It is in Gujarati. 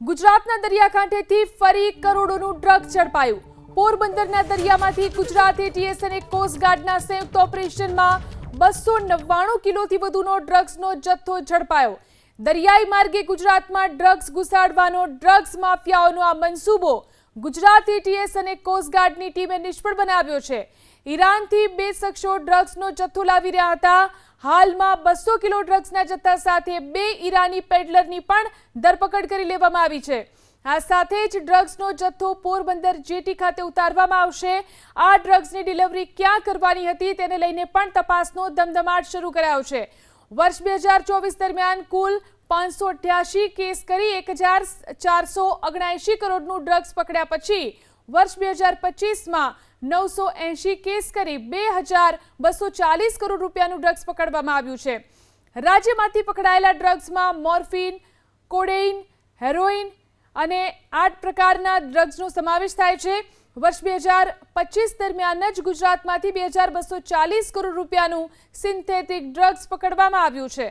ગુજરાતના દરિયાકાંઠેથી ફરી કરોડોનું ડ્રગ્સ ઝડપાયું। પોરબંદરના દરિયામાંથી ગુજરાત એટીએસ અને કોસ્ટગાર્ડના સંયુક્ત ઓપરેશનમાં 299 કિલોથી વધુનો ડ્રગ્સનો જથ્થો ઝડપાયો। દરિયાઈ માર્ગે ગુજરાતમાં ડ્રગ્સ ઘુસાડવાનો ડ્રગ્સ માફિયાઓનો આ મંસૂબો ગુજરાત એટીએસ અને કોસ્ટગાર્ડની ટીમે નિષ્ફળ બનાવ્યો છે। ઈરાનથી 2 શખ્સો ડ્રગ્સનો જથ્થો લાવી રહ્યા હતા। હાલમાં 200 કિલો ડ્રગ્સના જથ્થા સાથે 2 ઈરાની પેડલરની પણ ધરપકડ કરી લેવામાં આવી છે। આ સાથે જ ડ્રગ્સનો જથ્થો પોરબંદર જેટી ખાતે ઉતારવામાં આવશે। આ ડ્રગ્સની ડિલિવરી ક્યાં કરવાની હતી તેને લઈને પણ તપાસનો ધમધમાટ શરૂ કરાયો છે। વર્ષ 2024 દરમિયાન કુલ 588 કેસ કરી 1479 કરોડનું ડ્રગ્સ પકડ્યા પછી વર્ષ 2025માં 980 કેસ કરી 2240 કરોડ રૂપિયાનું ડ્રગ્સ પકડવામાં આવ્યું છે। રાજ્યમાંથી પકડાયેલા ડ્રગ્સમાં મોર્ફિન, કોડેઇન, હેરોઇન અને 8 પ્રકારના ડ્રગ્સનો સમાવેશ થાય છે। વર્ષ 2025 દરમિયાન જ ગુજરાતમાંથી 2240 કરોડ રૂપિયાનું સિન્થેટિક ડ્રગ્સ પકડવામાં આવ્યું છે।